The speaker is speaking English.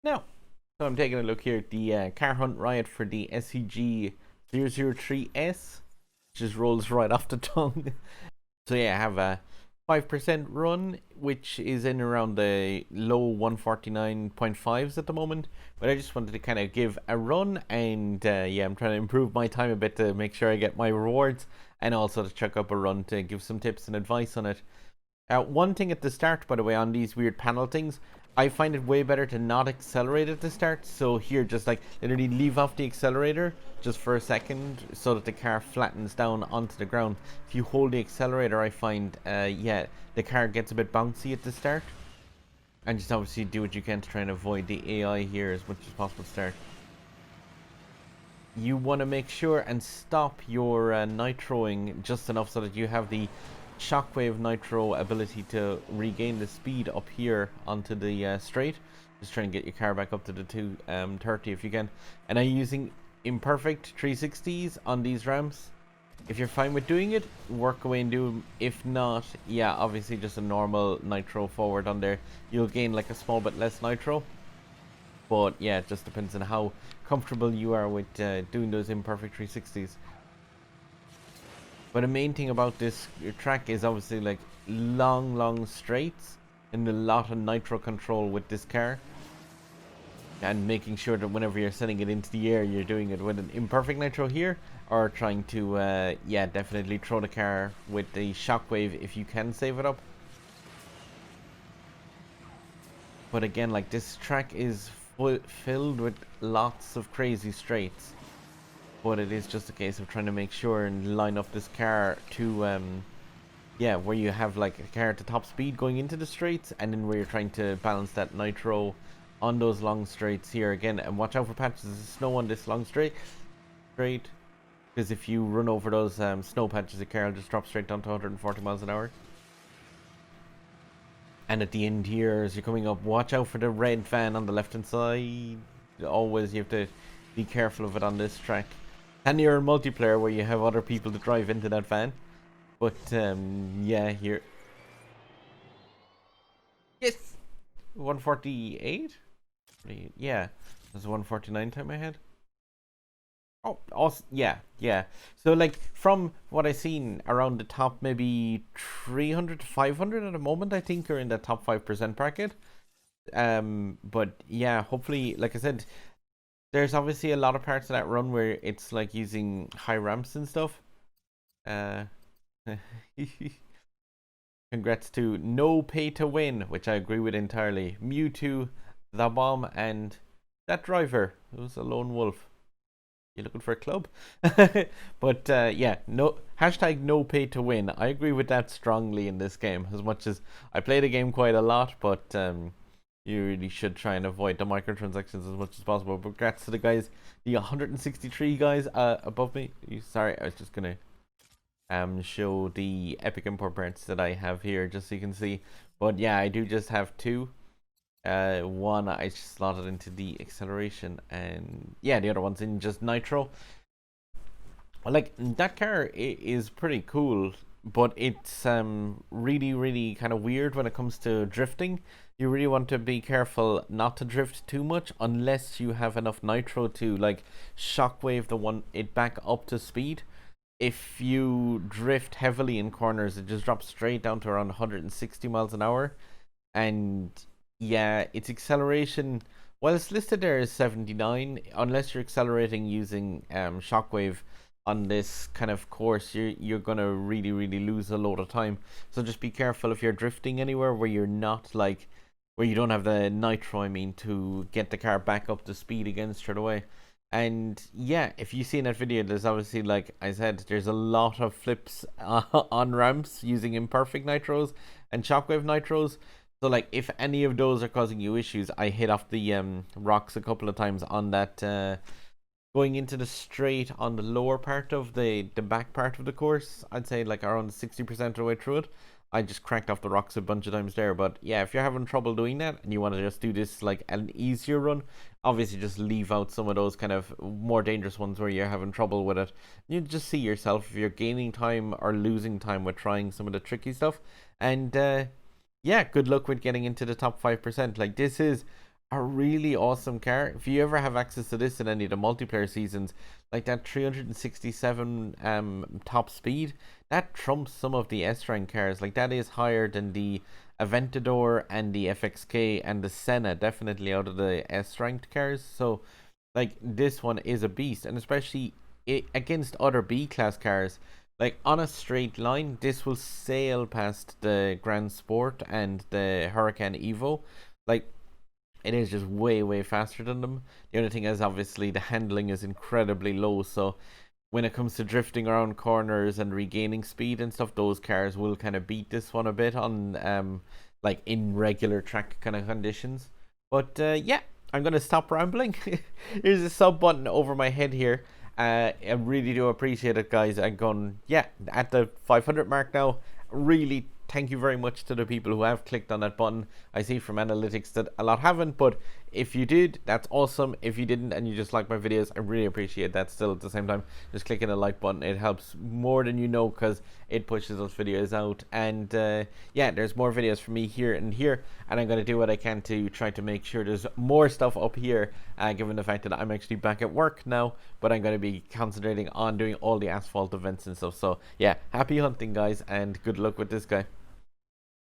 Now, so I'm taking a look here at the car hunt Riot for the SCG 003S, which just rolls right off the tongue. So yeah, I have a 5% run, which is in around the low 149.5s at the moment. But I just wanted to kind of give a run, and yeah, I'm trying to improve my time a bit to make sure I get my rewards, and also to chuck up a run to give some tips and advice on it. One thing at the start, by the way, on these weird panel things, I find it way better to not accelerate at the start. So here, just like literally leave off the accelerator just for a second so that the car flattens down onto the ground. If you hold the accelerator, I find, yeah, the car gets a bit bouncy at the start. And just obviously do what you can to try and avoid the AI here as much as possible to start. You want to make sure and stop your nitroing just enough so that you have the shockwave nitro ability to regain the speed up here onto the straight. Just try and get your car back up to the 230 if you can. And I'm using imperfect 360s on these ramps. If you're fine with doing it, work away and do them. If not, yeah, obviously just a normal nitro forward on there. You'll gain like a small bit less nitro. But yeah, it just depends on how comfortable you are with doing those imperfect 360s. But the main thing about this track is obviously like long straights and a lot of nitro control with this car. And making sure that whenever you're sending it into the air, you're doing it with an imperfect nitro here, or trying to, yeah, definitely throw the car with the shockwave if you can save it up. But again, like this track is filled with lots of crazy straights. But it is just a case of trying to make sure and line up this car to, yeah, where you have like a car at the top speed going into the straights, and then where you're trying to balance that nitro on those long straights here again. And watch out for patches of snow on this long straight, because if you run over those snow patches, the car will just drop straight down to 140 miles an hour. And at the end here, as you're coming up, watch out for the red van on the left hand side. Always, you have to be careful of it on this track. And you're in multiplayer where you have other people to drive into that van. But, yeah, here. Yes! 148? Yeah, there's a 149 time I had. Oh, awesome. Yeah. So, like, from what I've seen around the top, maybe 300 to 500 at the moment, I think, are in the top 5% bracket. But, yeah, hopefully, like I said, there's obviously a lot of parts of that run where it's like using high ramps and stuff. Congrats to No Pay to Win, which I agree with entirely. Mewtwo, The Bomb, and that driver who's a lone wolf. You looking for a club? But yeah, no hashtag no pay to win. I agree with that strongly in this game. As much as I play the game quite a lot, but you really should try and avoid the microtransactions as much as possible. But congrats to the guys, the 163 guys above me. Sorry, I was just gonna show the epic import parts that I have here just so you can see. But yeah, I do just have two. One I just slotted into the acceleration, and yeah, the other one's in just nitro. Like, that car is pretty cool, but it's really kind of weird when it comes to drifting. You really want to be careful not to drift too much unless you have enough nitro to like shockwave it back up to speed. If you drift heavily in corners, it just drops straight down to around 160 miles an hour. And yeah, its acceleration, well, it's listed there as 79. Unless you're accelerating using shockwave on this kind of course, you're gonna really lose a load of time. So just be careful if you're drifting anywhere where you're not like, where you don't have the nitro, I mean, to get the car back up to speed again straight away. And yeah, if you see in that video, there's obviously, like I said, there's a lot of flips on ramps using imperfect nitros and shockwave nitros. So like, if any of those are causing you issues, I hit off the rocks a couple of times on that going into the straight on the lower part of the back part of the course. I'd say like around 60% of the way through it, I just cracked off the rocks a bunch of times there. But yeah, if you're having trouble doing that and you want to just do this like an easier run, obviously just leave out some of those kind of more dangerous ones where you're having trouble with it. You just see yourself if you're gaining time or losing time with trying some of the tricky stuff. And yeah, good luck with getting into the top 5%. Like, this is a really awesome car. If you ever have access to this in any of the multiplayer seasons, like that 367 top speed, that trumps some of the S rank cars. Like that is higher than the Aventador and the FXK and the Senna, definitely out of the S ranked cars. So like this one is a beast, and especially against other B class cars. Like on a straight line, this will sail past the Grand Sport and the Hurricane Evo. Like it is just way faster than them. The only thing is obviously the handling is incredibly low, so when it comes to drifting around corners and regaining speed and stuff, those cars will kind of beat this one a bit on like in regular track kind of conditions. But yeah, I'm gonna stop rambling. Here's a sub button over my head here. I really do appreciate it, guys. I'm going, yeah, at the 500 mark now. Really, thank you very much to the people who have clicked on that button. I see from analytics that a lot haven't, but if you did, that's awesome. If you didn't and you just like my videos, I really appreciate that. Still, at the same time, just clicking the like button, it helps more than you know, because it pushes those videos out. And yeah, there's more videos for me here and here, and I'm going to do what I can to try to make sure there's more stuff up here, given the fact that I'm actually back at work now, but I'm going to be concentrating on doing all the asphalt events and stuff. So yeah, happy hunting, guys, and good luck with this guy.